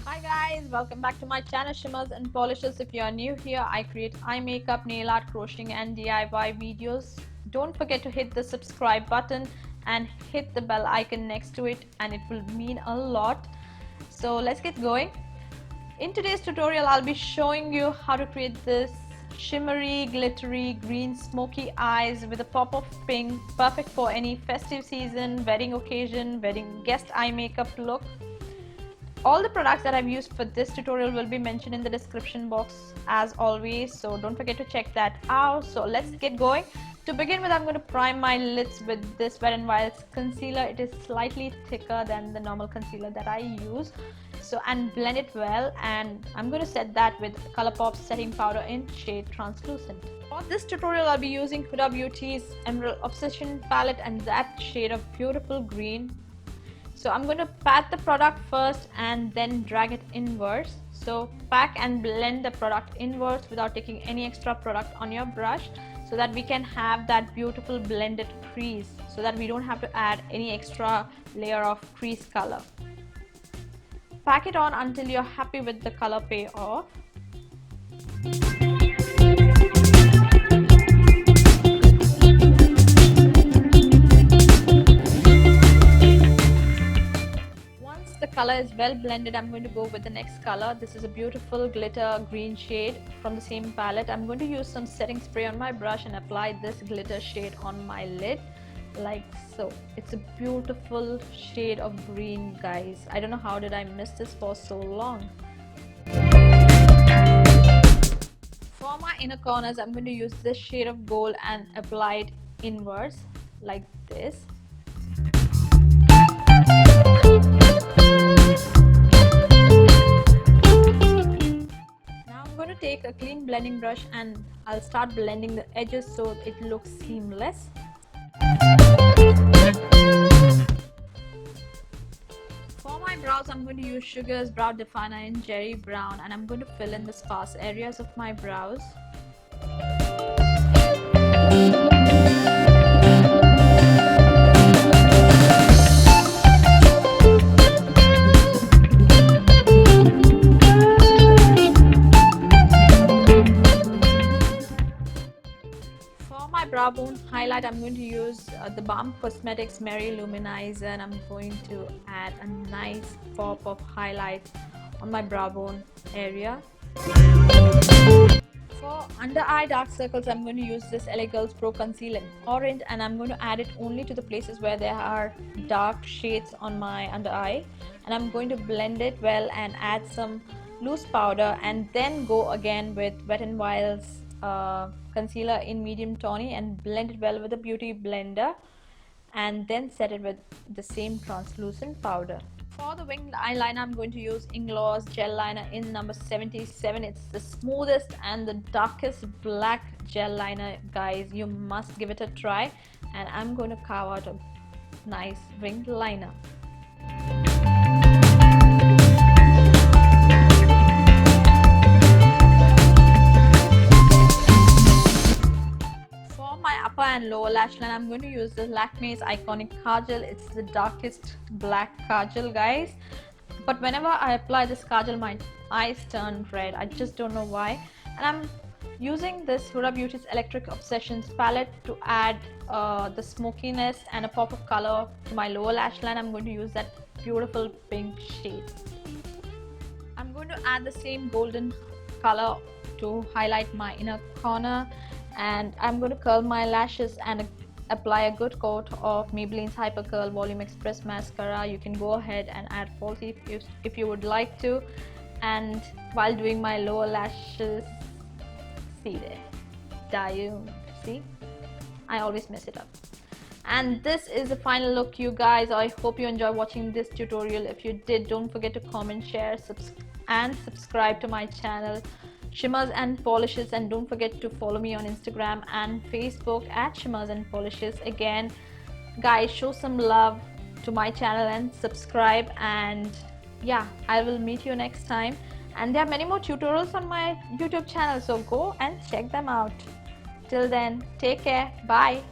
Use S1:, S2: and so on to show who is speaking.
S1: Hi guys, welcome back to my channel Shimmers and Polishes. If you are new here, I create eye makeup, nail art, crocheting and DIY videos. Don't forget to hit the subscribe button and hit the bell icon next to it, and it will mean a lot. So let's get going. In today's tutorial, I'll be showing you how to create this shimmery, glittery, green, smoky eyes with a pop of pink, perfect for any festive season, wedding occasion, wedding guest eye makeup look. All the products that I've used for this tutorial will be mentioned in the description box as always, so don't forget to check that out. So let's get going. To begin with, I'm going to prime my lids with this Wet n Wild's concealer. It is slightly thicker than the normal concealer that I use, and blend it well, and I'm going to set that with Colourpop setting powder in shade Translucent. For this tutorial, I'll be using Huda Beauty's Emerald Obsession palette and that shade of beautiful green. So I'm going to pat the product first and then drag it inwards. So pack and blend the product inwards without taking any extra product on your brush, so that we can have that beautiful blended crease, so that we don't have to add any extra layer of crease color. Pack it on until you're happy with the color payoff. The color is well blended, I'm going to go with the next color. This is a beautiful glitter green shade from the same palette. I'm going to use some setting spray on my brush and apply this glitter shade on my lid like so. It's a beautiful shade of green, guys. I don't know how did I miss this for so long. For my inner corners, I'm going to use this shade of gold and apply it inwards like this. Take a clean blending brush and I'll start blending the edges so it looks seamless. For my brows, I'm going to use Sugar's Brow Definer in Cherry Brown, and I'm going to fill in the sparse areas of my brows. Brow bone highlight, I'm going to use the Balm Cosmetics Mary Lou-Manizer, and I'm going to add a nice pop of highlight on my brow bone area. For under eye dark circles, I'm going to use this LA Girls Pro Conceal in Orange, and I'm going to add it only to the places where there are dark shades on my under eye, and I'm going to blend it well and add some loose powder, and then go again with Wet n Wild's concealer in medium tawny and blend it well with a beauty blender, and then set it with the same translucent powder. For the winged eyeliner, I'm going to use Inglot Gel Liner in number 77. It's the smoothest and the darkest black gel liner, guys. You must give it a try, and I'm going to carve out a nice winged liner. Upper and lower lash line, I'm going to use the Lakme's Eyeconic Kajal. It's the darkest black Kajal, guys. But whenever I apply this Kajal, my eyes turn red. I just don't know why. And I'm using this Huda Beauty's Electric Obsessions palette to add the smokiness and a pop of color to my lower lash line. I'm going to use that beautiful pink shade. I'm going to add the same golden color to highlight my inner corner, and I'm going to curl my lashes and apply a good coat of Maybelline's Hyper Curl Volume Express Mascara. You can go ahead and add falsies if you would like to. And while doing my lower lashes, see I always mess it up. And this is the final look, you guys. I hope you enjoy watching this tutorial. If you did, don't forget to comment, share, and subscribe to my channel Shimmers and Polishes, and don't forget to follow me on Instagram and Facebook at Shimmers and Polishes. Again, guys, show some love to my channel and subscribe, and yeah, I will meet you next time. And there are many more tutorials on my YouTube channel, so go and check them out. Till then, take care, bye.